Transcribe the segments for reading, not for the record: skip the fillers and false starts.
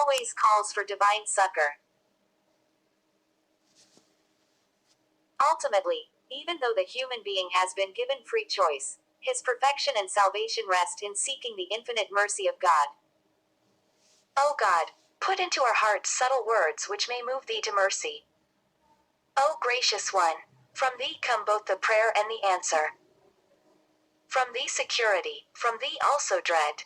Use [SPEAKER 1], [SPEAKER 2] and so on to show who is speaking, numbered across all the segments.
[SPEAKER 1] always calls for divine succor. Ultimately, even though the human being has been given free choice, his perfection and salvation rest in seeking the infinite mercy of God. O God, put into our hearts subtle words which may move thee to mercy. O gracious one, from thee come both the prayer and the answer. From thee security, from thee also dread.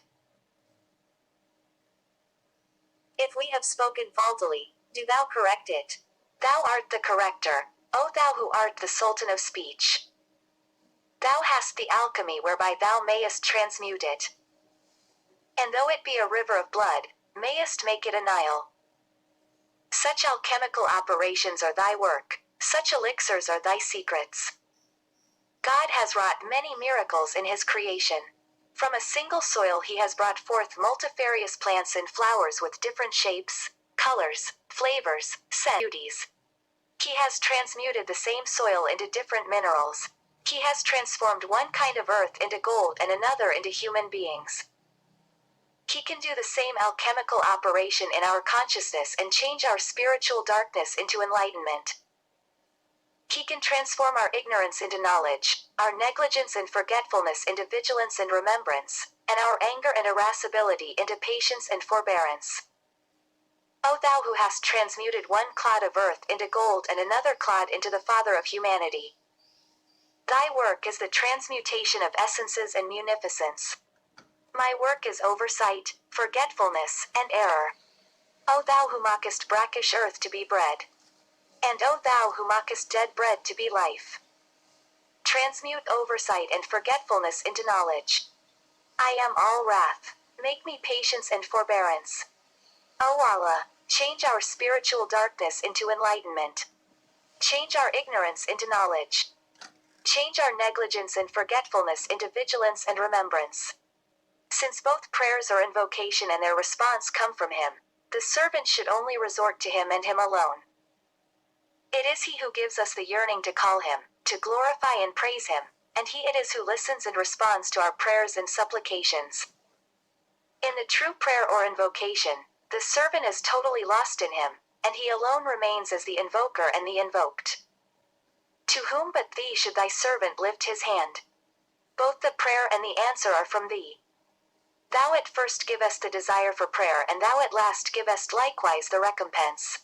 [SPEAKER 1] If we have spoken faultily, do thou correct it. Thou art the corrector, O thou who art the Sultan of speech. Thou hast the alchemy whereby thou mayest transmute it. And though it be a river of blood, mayest make it a Nile. Such alchemical operations are thy work, such elixirs are thy secrets. God has wrought many miracles in his creation. From a single soil he has brought forth multifarious plants and flowers with different shapes, colors, flavors, scent, beauties. He has transmuted the same soil into different minerals. He has transformed one kind of earth into gold and another into human beings. He can do the same alchemical operation in our consciousness and change our spiritual darkness into enlightenment. He can transform our ignorance into knowledge, our negligence and forgetfulness into vigilance and remembrance, and our anger and irascibility into patience and forbearance. O thou who hast transmuted one clod of earth into gold and another clod into the Father of humanity. Thy work is the transmutation of essences and munificence. My work is oversight, forgetfulness, and error. O thou who mockest brackish earth to be bread. And O thou who mockest dead bread to be life. Transmute oversight and forgetfulness into knowledge. I am all wrath. Make me patience and forbearance. O Allah, change our spiritual darkness into enlightenment. Change our ignorance into knowledge. Change our negligence and forgetfulness into vigilance and remembrance. Since both prayers or invocation and their response come from him, the servant should only resort to him and him alone. It is he who gives us the yearning to call him, to glorify and praise him, and he it is who listens and responds to our prayers and supplications. In the true prayer or invocation, the servant is totally lost in him, and he alone remains as the invoker and the invoked. To whom but thee should thy servant lift his hand? Both the prayer and the answer are from thee. Thou at first givest the desire for prayer, and thou at last givest likewise the recompense.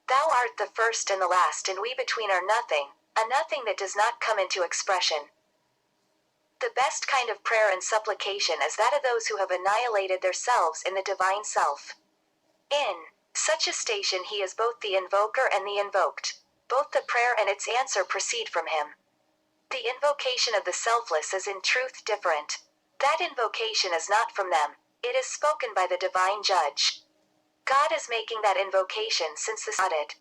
[SPEAKER 1] Thou art the first and the last, and we between are nothing, a nothing that does not come into expression. The best kind of prayer and supplication is that of those who have annihilated themselves in the divine self. In such a station he is both the invoker and the invoked. Both the prayer and its answer proceed from him. The invocation of the selfless is in truth different. That invocation is not from them, it is spoken by the divine judge. God is making that invocation since the audit.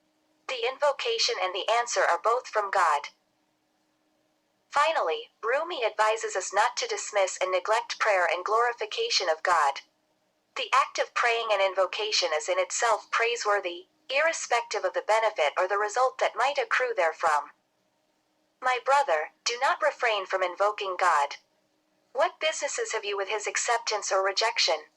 [SPEAKER 1] The invocation and the answer are both from God. Finally, Rumi advises us not to dismiss and neglect prayer and glorification of God. The act of praying and invocation is in itself praiseworthy, irrespective of the benefit or the result that might accrue therefrom. My brother, do not refrain from invoking God. What businesses have you with his acceptance or rejection?